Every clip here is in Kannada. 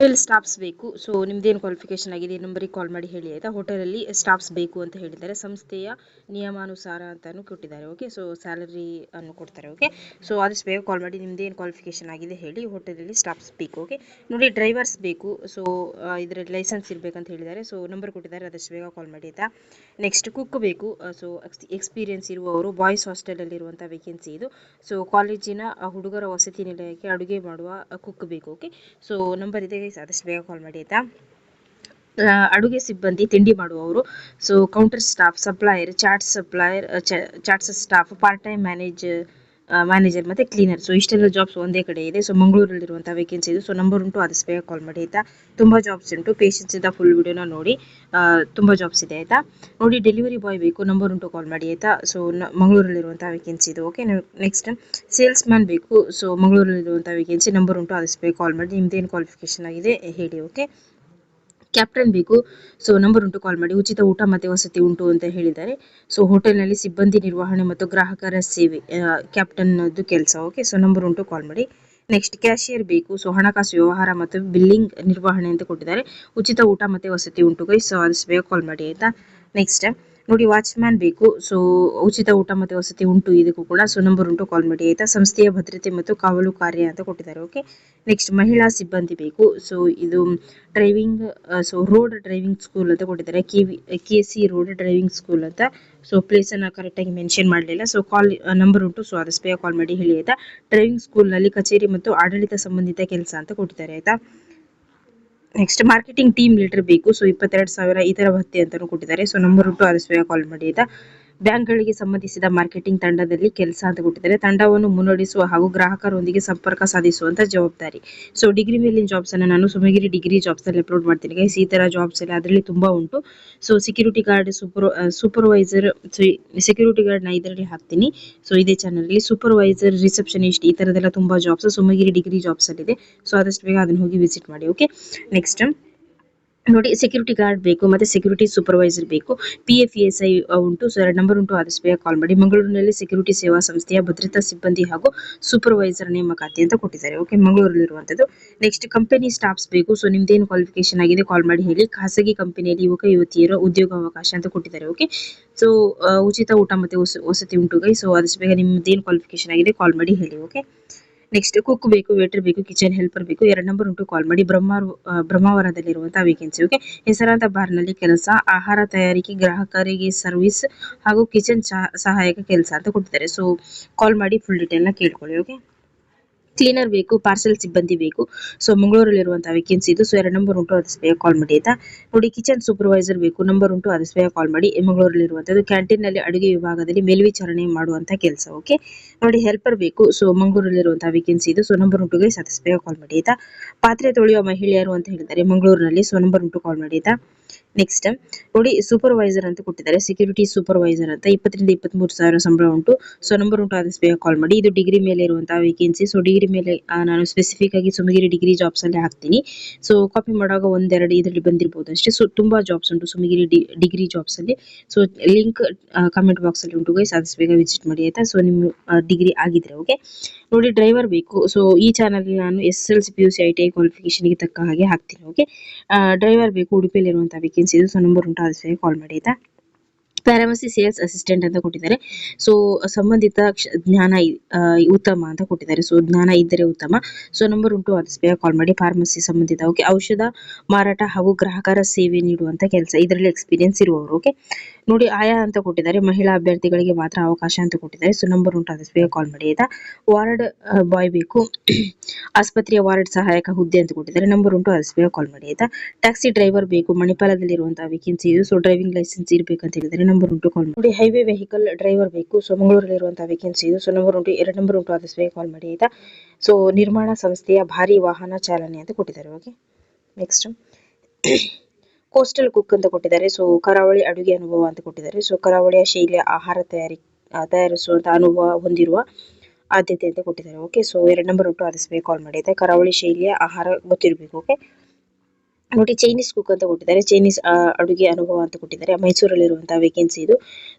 ಹೋಟೆಲ್ ಸ್ಟಾಫ್ಸ್ ಬೇಕು. ಸೊ ನಿಮ್ದೇನು ಕ್ವಾಲಿಫಿಕೇಶನ್ ಆಗಿದೆ ಈ ನಂಬರಿಗೆ ಕಾಲ್ ಮಾಡಿ ಹೇಳಿ ಆಯಿತಾ. ಹೋಟೆಲಲ್ಲಿ ಸ್ಟಾಫ್ಸ್ ಬೇಕು ಅಂತ ಹೇಳಿದ್ದಾರೆ. ಸಂಸ್ಥೆಯ ನಿಯಮಾನುಸಾರ ಅಂತಾನು ಕೊಟ್ಟಿದ್ದಾರೆ. ಓಕೆ, ಸೊ ಸ್ಯಾಲರಿ ಅನ್ನು ಕೊಡ್ತಾರೆ. ಓಕೆ, ಸೊ ಆದಷ್ಟು ಬೇಗ ಕಾಲ್ ಮಾಡಿ ನಿಮ್ದೇನು ಕ್ವಾಲಿಫಿಕೇಶನ್ ಆಗಿದೆ ಹೇಳಿ. ಹೋಟೆಲಲ್ಲಿ ಸ್ಟಾಫ್ಸ್ ಬೇಕು. ಓಕೆ, ನೋಡಿ ಡ್ರೈವರ್ಸ್ ಬೇಕು. ಸೊ ಇದರಲ್ಲಿ ಲೈಸೆನ್ಸ್ ಇರಬೇಕಂತ ಹೇಳಿದ್ದಾರೆ. ಸೊ ನಂಬರ್ ಕೊಟ್ಟಿದ್ದಾರೆ, ಆದಷ್ಟು ಬೇಗ ಕಾಲ್ ಮಾಡಿ ಆಯಿತಾ. ನೆಕ್ಸ್ಟ್ ಕುಕ್ ಬೇಕು. ಸೊ ಎಕ್ಸ್ಪೀರಿಯನ್ಸ್ ಇರುವವರು, ಬಾಯ್ಸ್ ಹಾಸ್ಟೆಲಲ್ಲಿ ಇರುವಂಥ ವೇಕೆನ್ಸಿ ಇದು. ಸೊ ಕಾಲೇಜಿನ ಹುಡುಗರ ವಸತಿ ನಿಲಯಕ್ಕೆ ಅಡುಗೆ ಮಾಡುವ ಕುಕ್ ಬೇಕು. ಓಕೆ, ಸೊ ನಂಬರ್ ಇದೆ, ಆದಷ್ಟು ಬೇಗ ಕಾಲ್ ಮಾಡಿ ಆಯಿತಾ. ಅಡುಗೆ ಸಿಬ್ಬಂದಿ, ತಿಂಡಿ ಮಾಡುವವರು. So counter staff, supplier, chaats staff, part time manager ಮತ್ತು ಕ್ಲೀನರ್. ಸೊ ಇಷ್ಟೆಲ್ಲ ಜಾಬ್ಸ್ ಒಂದೇ ಕಡೆ ಇದೆ. ಸೊ ಮಂಗಳೂರಲ್ಲಿರುವಂಥ ವೇಕೆನ್ಸಿ ಇದು. ಸೊ ನಂಬರ್ ಉಂಟು, ಆದಷ್ಟು ಬೇಗ ಕಾಲ್ ಮಾಡಿ ಆಯಿತಾ. ತುಂಬ ಜಾಬ್ಸ್ ಉಂಟು, ಪೇಷನ್ಸ್ ಇಂದ ಫುಲ್ ವಿಡಿಯೋನ ನೋಡಿ. ತುಂಬ ಜಾಬ್ಸ್ ಇದೆ ಆಯಿತಾ. ನೋಡಿ ಡೆಲಿವರಿ ಬಾಯ್ ಬೇಕು, ನಂಬರ್ ಉಂಟು, ಕಾಲ್ ಮಾಡಿ ಆಯಿತಾ. ಸೊ ಮಂಗಳೂರಲ್ಲಿರುವಂಥ ವೇಕೆನ್ಸಿ ಇದು. ಓಕೆ, ನೆಕ್ಸ್ಟ್ ಸೇಲ್ಸ್ ಮ್ಯಾನ್ ಬೇಕು. ಸೊ ಮಂಗಳೂರಲ್ಲಿರುವಂಥ ವೇಕೆನ್ಸಿ, ನಂಬರ್ ಉಂಟು, ಆದಷ್ಟು ಬೇಗ ಕಾಲ್ ಮಾಡಿ. ನಿಮ್ದೇನು ಕ್ವಾಲಿಫಿಕೇಶನ್ ಆಗಿದೆ ಹೇಳಿ. ಓಕೆ, ಕ್ಯಾಪ್ಟನ್ ಬೇಕು. ಸೊ ನಂಬರ್ ಉಂಟು, ಕಾಲ್ ಮಾಡಿ. ಉಚಿತ ಊಟ ಮತ್ತು ವಸತಿ ಉಂಟು ಅಂತ ಹೇಳಿದ್ದಾರೆ. ಸೊ ಹೋಟೆಲ್ನಲ್ಲಿ ಸಿಬ್ಬಂದಿ ನಿರ್ವಹಣೆ ಮತ್ತು ಗ್ರಾಹಕರ ಸೇವೆ ಕ್ಯಾಪ್ಟನ್ದು ಕೆಲಸ. ಓಕೆ, ಸೊ ನಂಬರ್ ಉಂಟು, ಕಾಲ್ ಮಾಡಿ. ನೆಕ್ಸ್ಟ್ ಕ್ಯಾಶಿಯರ್ ಬೇಕು. ಸೊ ಹಣಕಾಸು ವ್ಯವಹಾರ ಮತ್ತು ಬಿಲ್ಲಿಂಗ್ ನಿರ್ವಹಣೆ ಅಂತ ಕೊಟ್ಟಿದ್ದಾರೆ. ಉಚಿತ ಊಟ ಮತ್ತು ವಸತಿ ಉಂಟು ಗೈಸ್. ಸೊ ಆದಷ್ಟು ಬೇಗ ಕಾಲ್ ಮಾಡಿ ಆಯಿತಾ. ನೆಕ್ಸ್ಟ್ ನೋಡಿ ವಾಚ್ಮ್ಯಾನ್ ಬೇಕು. ಸೊ ಉಚಿತ ಊಟ ಮತ್ತು ವಸತಿ ಉಂಟು ಇದಕ್ಕೂ ಕೂಡ. ಸೊ ನಂಬರ್ ಉಂಟು, ಕಾಲ್ ಮಾಡಿ ಆಯಿತಾ. ಸಂಸ್ಥೆಯ ಭದ್ರತೆ ಮತ್ತು ಕಾವಲು ಕಾರ್ಯ ಅಂತ ಕೊಟ್ಟಿದ್ದಾರೆ. ಓಕೆ, ನೆಕ್ಸ್ಟ್ ಮಹಿಳಾ ಸಿಬ್ಬಂದಿ ಬೇಕು. ಸೊ ಇದು driving, so road driving school ಅಂತ ಕೊಟ್ಟಿದ್ದಾರೆ. KC ರೋಡ್ ಡ್ರೈವಿಂಗ್ ಸ್ಕೂಲ್ ಅಂತ. ಸೊ ಪ್ಲೇಸನ್ನು ಕರೆಕ್ಟಾಗಿ ಮೆನ್ಷನ್ ಮಾಡಲಿಲ್ಲ. ಸೊ ಕಾಲ್ ನಂಬರ್ ಉಂಟು, ಸೊ ಆದಷ್ಟು ಬೇಗ ಕಾಲ್ ಮಾಡಿ ಹೇಳಿ ಆಯಿತಾ. ಡ್ರೈವಿಂಗ್ ಸ್ಕೂಲ್ನಲ್ಲಿ ಕಚೇರಿ ಮತ್ತು ಆಡಳಿತ ಸಂಬಂಧಿತ ಕೆಲಸ ಅಂತ ಕೊಟ್ಟಿದ್ದಾರೆ ಆಯಿತಾ. ನೆಕ್ಸ್ಟ್ ಮಾರ್ಕೆಟಿಂಗ್ ಟೀಮ್ ಲೀಡರ್ ಬೇಕು. ಸೊ 22,000 ಈ ಥರ ಭತ್ಯೆ ಅಂತಲೂ ಕೊಟ್ಟಿದ್ದಾರೆ. ಸೊ ನಂಬರ್ ಉಂಟು, ಆದಷ್ಟು ಬೇಗ ಕಾಲ್ ಮಾಡಿ ಆಯಿತಾ. ಬ್ಯಾಂಕ್ಗಳಿಗೆ ಸಂಬಂಧಿಸಿದ ಮಾರ್ಕೆಟಿಂಗ್ ತಂಡದಲ್ಲಿ ಕೆಲಸ ಅಂತ ಕೊಟ್ಟಿದ್ದಾರೆ. ತಂಡವನ್ನು ಮುನ್ನಡೆಸುವ ಹಾಗೂ ಗ್ರಾಹಕರೊಂದಿಗೆ ಸಂಪರ್ಕ ಸಾಧಿಸುವಂತ ಜವಾಬ್ದಾರಿ. ಸೊ ಡಿಗ್ರಿ ಮೇಲಿನ ಜಾಬ್ಸ್ ಅನ್ನು ನಾನು ಸುಮಗಿರಿ ಡಿಗ್ರಿ ಜಾಬ್ಸ್ ಅಲ್ಲಿ ಅಪ್ಲೋಡ್ ಮಾಡ್ತೀನಿ ಗೈಸ್. ಈ ತರ ಜಾಬ್ಸ್ ಎಲ್ಲ ಅದರಲ್ಲಿ ತುಂಬಾ ಉಂಟು. So security guard, supervisor, security guard ನ ಇದರಲ್ಲಿ ಹಾಕ್ತೀನಿ. ಸೊ ಇದೇ ಚಾನಲ್ ಅಲ್ಲಿ ಸೂಪರ್ವೈಸರ್, ರಿಸೆಪ್ಷನಿಸ್ಟ್, ಈ ತರದೆಲ್ಲ ತುಂಬಾ ಜಾಬ್ಸ್ ಸುಮಗಿರಿ ಡಿಗ್ರಿ ಜಾಬ್ಸ್ ಅಲ್ಲಿ ಇದೆ. ಸೊ ಆದಷ್ಟು ಬೇಗ ಅದನ್ನ ಹೋಗಿ ವಿಸಿಟ್ ಮಾಡಿ. ಓಕೆ, ನೆಕ್ಸ್ಟ್ ನೋಡಿ ಸೆಕ್ಯೂರಿಟಿ ಗಾರ್ಡ್ ಬೇಕು ಮತ್ತೆ ಸೆಕ್ಯೂರಿಟಿ ಸೂಪರ್ವೈಸರ್ ಬೇಕು. PFESI ಉಂಟು. ಸೊ ನಂಬರ್ ಉಂಟು, ಆದಷ್ಟು ಬೇಗ ಕಾಲ್ ಮಾಡಿ. ಮಂಗಳೂರಿನಲ್ಲಿ ಸೆಕ್ಯೂರಿಟಿ ಸೇವಾ ಸಂಸ್ಥೆಯ ಭದ್ರತಾ ಸಿಬ್ಬಂದಿ ಹಾಗೂ ಸೂಪರ್ವೈಸರ್ ನೇಮಕಾತಿ ಅಂತ ಕೊಟ್ಟಿದ್ದಾರೆ. ಓಕೆ, ಮಂಗಳೂರಲ್ಲಿರುವಂತದ್ದು. ನೆಕ್ಸ್ಟ್ ಕಂಪನಿ ಸ್ಟಾಫ್ಸ್ ಬೇಕು. ಸೊ ನಿಮ್ದೇನು ಕ್ವಾಲಿಫಿಕೇಶನ್ ಆಗಿದೆ ಕಾಲ್ ಮಾಡಿ ಹೇಳಿ. ಖಾಸಗಿ ಕಂಪನಿಯಲ್ಲಿ ಯುವಕ ಯುವತಿಯರ ಉದ್ಯೋಗಾವಕಾಶ ಅಂತ ಕೊಟ್ಟಿದ್ದಾರೆ. ಓಕೆ, ಸೊ ಉಚಿತ ಊಟ ಮತ್ತೆ ವಸತಿ ಉಂಟು ಗೈ. ಸೊ ಆದಷ್ಟು ಬೇಗ ನಿಮ್ದೇನು ಕ್ವಾಲಿಫಿಕೇಶನ್ ಆಗಿದೆ ಕಾಲ್ ಮಾಡಿ ಹೇಳಿ. ಓಕೆ, ನೆಕ್ಸ್ಟ್ ಕುಕ್ ಬೇಕು, ವೇಟರ್ ಬೇಕು, ಕಿಚನ್ ಹೆಲ್ಪರ್ ಬೇಕು. 2 ನಂಬರ್ ಉಂಟು, ಕಾಲ್ ಮಾಡಿ. ಬ್ರಹ್ಮಾವರದಲ್ಲಿರುವಂತಹ ವೇಕೆನ್ಸಿ. ಓಕೆ, ಹೆಸರಾಂತ ಬಾರ್ನಲ್ಲಿ ಕೆಲಸ, ಆಹಾರ ತಯಾರಿಕೆ, ಗ್ರಾಹಕರಿಗೆ ಸರ್ವಿಸ್ ಹಾಗೂ ಕಿಚನ್ ಸಹಾಯಕ ಕೆಲಸ ಅಂತ ಕೊಟ್ಟಿದ್ದಾರೆ. ಸೊ ಕಾಲ್ ಮಾಡಿ ಫುಲ್ ಡೀಟೇಲ್ ನ ಕೇಳ್ಕೊಳ್ಳಿ. ಓಕೆ, ಕ್ಲೀನರ್ ಬೇಕು, ಪಾರ್ಸೆಲ್ ಸಿಬ್ಬಂದಿ ಬೇಕು. ಸೊ ಮಂಗಳೂರಲ್ಲಿರುವಂತಹ ವೇಕೆನ್ಸಿ ಇದು. ಸೊ 2 ನಂಬರ್ ಉಂಟು, ಆದಷ್ಟು ಬೇಗ ಕಾಲ್ ಮಾಡಿ ಆಯ್ತಾ. ನೋಡಿ ಕಿಚನ್ ಸೂಪರ್ವೈಸರ್ ಬೇಕು, ನಂಬರ್ ಉಂಟು, ಆದಷ್ಟು ಬೇಗ ಕಾಲ್ ಮಾಡಿ. ಮಂಗಳೂರಲ್ಲಿರುವಂತದ್ದು ಕ್ಯಾಂಟೀನ್ ನಲ್ಲಿ ಅಡುಗೆ ವಿಭಾಗದಲ್ಲಿ ಮೇಲ್ವಿಚಾರಣೆ ಮಾಡುವಂತಹ ಕೆಲಸ. ಓಕೆ, ನೋಡಿ ಹೆಲ್ಪರ್ ಬೇಕು. ಸೊ ಮಂಗಳೂರಲ್ಲಿರುವಂತಹ ವೇಕೆನ್ಸಿ ಇದು. ಸೊ ನಂಬರ್ ಉಂಟು ಗೈಸ್, ಆದಷ್ಟು ಬೇಗ ಕಾಲ್ ಮಾಡಿ ಆಯ್ತಾ. ಪಾತ್ರೆ ತೊಳೆಯುವ ಮಹಿಳೆಯರು ಅಂತ ಹೇಳಿದ್ದಾರೆ ಮಂಗಳೂರಿನಲ್ಲಿ. ಸೊ ನಂಬರ್ ಉಂಟು, ಕಾಲ್ ಮಾಡಿ ಆಯ್ತಾ. ನೆಕ್ಸ್ಟ್ ನೋಡಿ ಸೂಪರ್ವೈಸರ್ ಅಂತ ಕೊಟ್ಟಿದ್ದಾರೆ, ಸೆಕ್ಯೂರಿಟಿ ಸೂಪರ್ವೈಸರ್ ಅಂತ. 20 ರಿಂದ 23,000 ಸಂಬಳ ಉಂಟು. ಸೊ ನಂಬರ್ ಉಂಟು, ಆದಷ್ಟು ಬೇಗ ಕಾಲ್ ಮಾಡಿ. ಇದು ಡಿಗ್ರಿ ಮೇಲೆ ಇರುವಂತಹ ವೇಕೆನ್ಸಿ. ಸೊ ಡಿಗ್ರಿ ಮೇಲೆ ನಾನು ಸ್ಪೆಸಿಫಿಕ್ ಆಗಿ ಸುಮಗಿರಿ ಡಿಗ್ರಿ ಜಾಬ್ಸ್ ಅಲ್ಲಿ ಹಾಕ್ತೀನಿ. ಸೊ ಕಾಪಿ ಮಾಡುವಾಗ ಒಂದೆರಡು ಇದರಲ್ಲಿ ಬಂದಿರಬಹುದು ಅಷ್ಟೇ. ಸೊ ತುಂಬಾ ಜಾಬ್ಸ್ ಉಂಟು ಸುಮಗಿರಿ ಡಿಗ್ರಿ ಜಾಬ್ಸ್ ಅಲ್ಲಿ. ಸೊ ಲಿಂಕ್ ಕಮೆಂಟ್ ಬಾಕ್ಸ್ ಅಲ್ಲಿ ಉಂಟು ಗೈಸ್, ಆದಷ್ಟು ಬೇಗ ವಿಸಿಟ್ ಮಾಡಿ ಆಯ್ತಾ. ಸೊ ನಿಮ್ಮ ಡಿಗ್ರಿ ಆಗಿದ್ರೆ. ಓಕೆ, ನೋಡಿ ಡ್ರೈವರ್ ಬೇಕು. ಸೊ ಈ ಚಾನಲ್ ನಾನು SSLC PUC ITI ಕ್ವಾಲಿಫಿಕೇಶನ್ ಗೆ ತಕ್ಕ ಹಾಗೆ ಹಾಕ್ತೀನಿ. ಓಕೆ, ಡ್ರೈವರ್ ಬೇಕು, ಉಡುಪಿಯಲ್ಲಿರುವಂತಹ ವೇಕೆನ್ಸಿ ಇದು. ಸೊ ನಂಬರ್ ಉಂಟು, ಆದಷ್ಟು ಬೇಗ ಕಾಲ್ ಮಾಡಿ ಆಯ್ತಾ. ಪ್ಯಾರಾಮಸಿ ಸೇಲ್ಸ್ ಅಸಿಸ್ಟೆಂಟ್ ಅಂತ ಕೊಟ್ಟಿದ್ದಾರೆ. ಸೊ ಸಂಬಂಧಿತ ಜ್ಞಾನ ಉತ್ತಮ ಅಂತ ಕೊಟ್ಟಿದ್ದಾರೆ. ಸೊ ಜ್ಞಾನ ಇದ್ದರೆ ಉತ್ತಮ. ಸೊ ನಂಬರ್ ಉಂಟು, ಆದಷ್ಟು ಬೇಗ ಕಾಲ್ ಮಾಡಿ. ಫಾರ್ಮಸಿ ಸಂಬಂಧಿತ. ಓಕೆ, ಔಷಧ ಮಾರಾಟ ಹಾಗೂ ಗ್ರಾಹಕರ ಸೇವೆ ನೀಡುವಂತ ಕೆಲಸ, ಇದರಲ್ಲಿ ಎಕ್ಸ್ಪೀರಿಯನ್ಸ್ ಇರುವವರು. ಓಕೆ, ನೋಡಿ ಆಯಾ ಅಂತ ಕೊಟ್ಟಿದ್ದಾರೆ, ಮಹಿಳಾ ಅಭ್ಯರ್ಥಿಗಳಿಗೆ ಮಾತ್ರ ಅವಕಾಶ ಅಂತ ಕೊಟ್ಟಿದ್ದಾರೆ. ಸೊ ನಂಬರ್ ಉಂಟು, ಆದಷ್ಟು ಬೇಗ ಕಾಲ್ ಮಾಡಿ ಆಯ್ತಾ. ವಾರ್ಡ್ ಬಾಯ್ ಬೇಕು, ಆಸ್ಪತ್ರೆಯ ವಾರ್ಡ್ ಸಹಾಯಕ ಹುದ್ದೆ ಅಂತ ಕೊಟ್ಟಿದ್ದಾರೆ. ನಂಬರ್ ಉಂಟು, ಆದಷ್ಟು ಬೇಗ ಕಾಲ್ ಮಾಡಿ ಆಯ್ತಾ. ಟ್ಯಾಕ್ಸಿ ಡ್ರೈವರ್ ಬೇಕು, ಮಣಿಪಾಲದಲ್ಲಿರುವಂತಹ ವೇಕೆನ್ಸಿ ಇದು. ಸೊ ಡ್ರೈವಿಂಗ್ ಲೈಸೆನ್ಸ್ ಇರಬೇಕಂತ ಹೇಳಿದ್ದಾರೆ. ನಂಬರ್ ಉಂಟು, ಕಾಲ್ ಮಾಡಿ. ಹೈವೇ ವೆಹಿಕಲ್ ಡ್ರೈವರ್ ಬೇಕು. ಸೊ ಮಂಗಳೂರಲ್ಲಿರುವಂತಹ ವೇಕೆನ್ಸಿ ಇದು. ಸೊ ನಂಬರ್ ಉಂಟು, 2 ನಂಬರ್ ಉಂಟು, ಆದಷ್ಟು ಬೇಗ ಕಾಲ್ ಮಾಡಿ ಆಯ್ತಾ. ಸೊ ನಿರ್ಮಾಣ ಸಂಸ್ಥೆಯ ಭಾರಿ ವಾಹನ ಚಾಲನೆ ಅಂತ ಕೊಟ್ಟಿದ್ದಾರೆ. ಓಕೆ, ನೆಕ್ಸ್ಟ್ ಕೋಸ್ಟಲ್ ಕುಕ್ ಅಂತ ಕೊಟ್ಟಿದ್ದಾರೆ. ಸೊ ಕರಾವಳಿ ಅಡುಗೆ ಅನುಭವ ಅಂತ ಕೊಟ್ಟಿದ್ದಾರೆ. ಸೊ ಕರಾವಳಿಯ ಶೈಲಿಯ ಆಹಾರ ತಯಾರಿಸುವಂತ ಅನುಭವ ಹೊಂದಿರುವ ಆದ್ಯತೆ ಅಂತ ಕೊಟ್ಟಿದ್ದಾರೆ. ಓಕೆ, ಸೊ 2 ನಂಬರ್ ಉಂಟು, ಆದಷ್ಟು ಬೇಗ ಕಾಲ್ ಮಾಡಿ ಆಯ್ತಾ. ಕರಾವಳಿ ಶೈಲಿಯ ಆಹಾರ ಗೊತ್ತಿರಬೇಕು. ಓಕೆ, ನೋಡಿ ಚೈನೀಸ್ ಕುಕ್ ಅಂತ ಕೊಟ್ಟಿದ್ದಾರೆ, ಚೈನೀಸ್ ಅಡುಗೆ ಅನುಭವ ಅಂತ ಕೊಟ್ಟಿದ್ದಾರೆ. ಮೈಸೂರಲ್ಲಿರುವಂತಹ ವೇಕೆನ್ಸಿ ಇದು.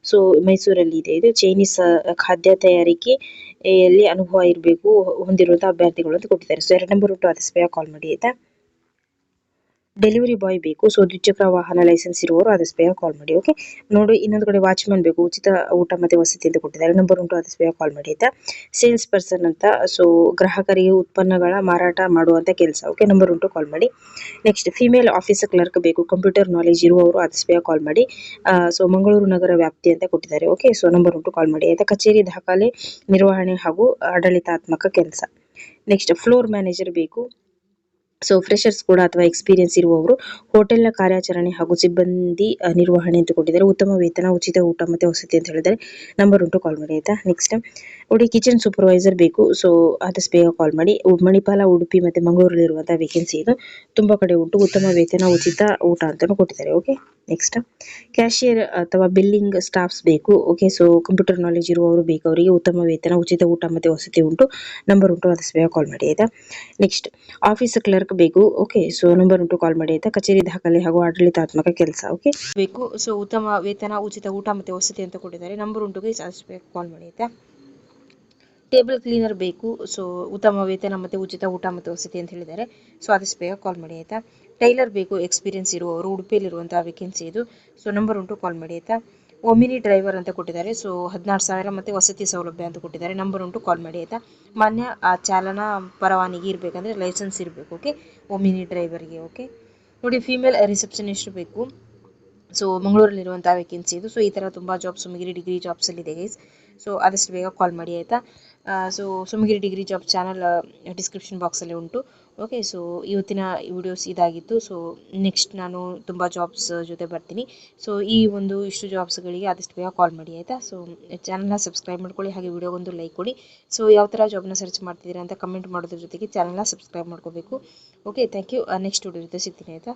ಸೊ ಮೈಸೂರಲ್ಲಿ ಇದೆ ಇದು. ಚೈನೀಸ್ ಖಾದ್ಯ ತಯಾರಿಕೆಯಲ್ಲಿ ಅನುಭವ ಇರಬೇಕು ಹೊಂದಿರುವಂತಹ ಅಭ್ಯರ್ಥಿಗಳು ಅಂತ ಕೊಟ್ಟಿದ್ದಾರೆ. ಸೊ 2 ನಂಬರ್ ಉಂಟು, ಆದಷ್ಟು ಬೇಗ ಕಾಲ್ ಮಾಡಿ ಆಯ್ತಾ. ಡೆಲಿವರಿ ಬಾಯ್ ಬೇಕು, ಸೊ ದ್ವಿಚಕ್ರ ವಾಹನ ಲೈಸೆನ್ಸ್ ಇರುವವರು ಆದಷ್ಟು ಬೇಗ ಕಾಲ್ ಮಾಡಿ. ಓಕೆ, ನೋಡಿ ಇನ್ನೊಂದು ಕಡೆ ವಾಚ್ಮನ್ ಬೇಕು, ಉಚಿತ ಊಟ ಮತ್ತೆ ವಸತಿ ಅಂತ ಕೊಟ್ಟಿದ್ದಾರೆ. ನಂಬರ್ ಉಂಟು, ಆದಷ್ಟು ಬೇಗ ಕಾಲ್ ಮಾಡಿ ಆಯ್ತಾ. ಸೇಲ್ಸ್ ಪರ್ಸನ್ ಅಂತ, ಸೊ ಗ್ರಾಹಕರಿಗೆ ಉತ್ಪನ್ನಗಳ ಮಾರಾಟ ಮಾಡುವಂತ ಕೆಲಸ. ಓಕೆ, ನಂಬರ್ ಉಂಟು, ಕಾಲ್ ಮಾಡಿ. ನೆಕ್ಸ್ಟ್ ಫಿಮೇಲ್ ಆಫೀಸ್ ಕ್ಲರ್ಕ್ ಬೇಕು, ಕಂಪ್ಯೂಟರ್ ನಾಲೆಜ್ ಇರುವವರು ಆದಷ್ಟು ಬೇಗ ಕಾಲ್ ಮಾಡಿ. ಸೊ ಮಂಗಳೂರು ನಗರ ವ್ಯಾಪ್ತಿ ಅಂತ ಕೊಟ್ಟಿದ್ದಾರೆ. ಓಕೆ, ಸೊ ನಂಬರ್ ಉಂಟು, ಕಾಲ್ ಮಾಡಿ ಆಯ್ತಾ. ಕಚೇರಿ ದಾಖಲೆ ನಿರ್ವಹಣೆ ಹಾಗೂ ಆಡಳಿತಾತ್ಮಕ ಕೆಲಸ. ನೆಕ್ಸ್ಟ್ ಫ್ಲೋರ್ ಮ್ಯಾನೇಜರ್ ಬೇಕು, ಸೊ ಫ್ರೆಶರ್ಸ್ ಕೂಡ ಅಥವಾ ಎಕ್ಸ್ಪೀರಿಯನ್ಸ್ ಇರುವವರು. ಹೋಟೆಲ್ನ ಕಾರ್ಯಾಚರಣೆ ಹಾಗೂ ಸಿಬ್ಬಂದಿ ನಿರ್ವಹಣೆ ಅಂತ ಕೊಟ್ಟಿದ್ದಾರೆ. ಉತ್ತಮ ವೇತನ, ಉಚಿತ ಊಟ ಮತ್ತೆ ವಸತಿ ಅಂತ ಹೇಳಿದ್ದಾರೆ. ನಂಬರ್ ಉಂಟು, ಕಾಲ್ ಮಾಡಿ ಆಯ್ತಾ. ನೆಕ್ಸ್ಟ್ ನೋಡಿ ಕಿಚನ್ ಸೂಪರ್ವೈಸರ್ ಬೇಕು, ಸೊ ಆದಷ್ಟು ಬೇಗ ಕಾಲ್ ಮಾಡಿ. ಮಣಿಪಾಲ, ಉಡುಪಿ ಮತ್ತೆ ಮಂಗಳೂರಲ್ಲಿ ಇರುವಂತಹ ವೇಕೆನ್ಸಿ ಇದು, ತುಂಬಾ ಕಡೆ ಉಂಟು. ಉತ್ತಮ ವೇತನ, ಉಚಿತ ಊಟ ಅಂತಾನು ಕೊಟ್ಟಿದ್ದಾರೆ. ಓಕೆ, ನೆಕ್ಸ್ಟ್ ಕ್ಯಾಶಿಯರ್ ಅಥವಾ ಬಿಲ್ಲಿಂಗ್ ಸ್ಟಾಫ್ಸ್ ಬೇಕು. ಓಕೆ, ಸೊ ಕಂಪ್ಯೂಟರ್ ನಾಲೆಜ್ ಇರುವವರು ಬೇಕು ಅವರಿಗೆ. ಉತ್ತಮ ವೇತನ, ಉಚಿತ ಊಟ ಮತ್ತೆ ವಸತಿ ಉಂಟು. ನಂಬರ್ ಉಂಟು, ಆದಷ್ಟು ಬೇಗ ಕಾಲ್ ಮಾಡಿ ಆಯ್ತಾ. ನೆಕ್ಸ್ಟ್ ಆಫೀಸ್ ಕ್ಲರ್ಕ್ ಬೇಕು. ಓಕೆ, ಸೊ ನಂಬರ್ ಉಂಟು, ಕಾಲ್ ಮಾಡಿ ಆಯ್ತಾ. ಕಚೇರಿ ದಾಖಲೆ ಹಾಗೂ ಆಡಳಿತಾತ್ಮಕ ಕೆಲಸ. ಓಕೆ ಬೇಕು, ಸೊ ಉತ್ತಮ ವೇತನ, ಉಚಿತ ಊಟ ಮತ್ತೆ ವಸತಿ ಅಂತ ಕೊಟ್ಟಿದ್ದಾರೆ. ನಂಬರ್ ಉಂಟು ಗೈಸ್, ಆದಷ್ಟು ಬೇಗ ಕಾಲ್ ಮಾಡಿ ಆಯ್ತಾ. ಟೇಬಲ್ ಕ್ಲೀನರ್ ಬೇಕು, ಸೊ ಉತ್ತಮ ವೇತನ ಮತ್ತೆ ಉಚಿತ ಊಟ ಮತ್ತೆ ವಸತಿ ಅಂತ ಹೇಳಿದ್ದಾರೆ. ಸೊ ಆದಷ್ಟು ಬೇಗ ಕಾಲ್ ಮಾಡಿ ಆಯ್ತಾ. ಟೈಲರ್ ಬೇಕು, ಎಕ್ಸ್ಪೀರಿಯನ್ಸ್ ಇರುವವರು, ಉಡುಪಿಯಲ್ಲಿರುವಂತಹ ವೇಕೆನ್ಸಿ ಇದು. ಸೊ ನಂಬರ್ ಉಂಟು, ಕಾಲ್ ಮಾಡಿ ಆಯ್ತಾ. ಒಮಿನಿ ಡ್ರೈವರ್ ಅಂತ ಕೊಟ್ಟಿದ್ದಾರೆ. ಸೊ 16,000 ಮತ್ತೆ ವಸತಿ ಸೌಲಭ್ಯ ಅಂತ ಕೊಟ್ಟಿದ್ದಾರೆ. ನಂಬರ್ ಉಂಟು, ಕಾಲ್ ಮಾಡಿ ಆಯ್ತಾ. ಮಾನ್ಯ ಚಾಲನಾ ಪರವಾನಗಿ ಇರಬೇಕಂದ್ರೆ ಲೈಸೆನ್ಸ್ ಇರಬೇಕು. ಓಕೆ, ಒಮಿನಿ ಡ್ರೈವರ್ಗೆ. ಓಕೆ ನೋಡಿ ಫೀಮೇಲ್ ರಿಸೆಪ್ಷನಿಸ್ಟ್ ಬೇಕು, ಸೊ ಮಂಗಳೂರಲ್ಲಿರುವಂತಹ ವೇಕೆನ್ಸಿ ಇದು. ಸೊ ಈ ಥರ ತುಂಬ ಜಾಬ್ಸ್ ಸುಮಗಿರಿ ಡಿಗ್ರಿ ಜಾಬ್ಸಲ್ಲಿ ಇದೆ ಗೈಸ್. ಸೊ ಆದಷ್ಟು ಬೇಗ ಕಾಲ್ ಮಾಡಿ ಆಯಿತಾ. ಸೊ ಸುಮಗಿರಿ ಡಿಗ್ರಿ ಜಾಬ್ ಚಾನಲ್ ಡಿಸ್ಕ್ರಿಪ್ಷನ್ ಬಾಕ್ಸಲ್ಲಿ ಉಂಟು. ಓಕೆ, ಸೊ ಇವತ್ತಿನ ವಿಡಿಯೋಸ್ ಇದಾಗಿತ್ತು. ಸೊ ನೆಕ್ಸ್ಟ್ ನಾನು ತುಂಬ ಜಾಬ್ಸ್ ಜೊತೆ ಬರ್ತೀನಿ. ಸೊ ಈ ಒಂದು ಇಷ್ಟು ಜಾಬ್ಸ್ಗಳಿಗೆ ಆದಷ್ಟು ಬೇಗ ಕಾಲ್ ಮಾಡಿ ಆಯಿತಾ. ಸೊ ಚಾನಲ್ನ ಸಬ್ಸ್ಕ್ರೈಬ್ ಮಾಡ್ಕೊಳ್ಳಿ, ಹಾಗೆ ವಿಡಿಯೋಗೊಂದು ಲೈಕ್ ಕೊಡಿ. ಸೊ ಯಾವ ಥರ ಜಾಬ್ನ ಸರ್ಚ್ ಮಾಡ್ತಿದ್ದೀರಾ ಅಂತ ಕಮೆಂಟ್ ಮಾಡೋದ್ರ ಜೊತೆಗೆ ಚಾನಲ್ನ ಸಬ್ಸ್ಕ್ರೈಬ್ ಮಾಡ್ಕೋಬೇಕು. Okay, thank you. Next video ಜೊತೆ ಸಿಗ್ತೀನಿ ಆಯಿತಾ.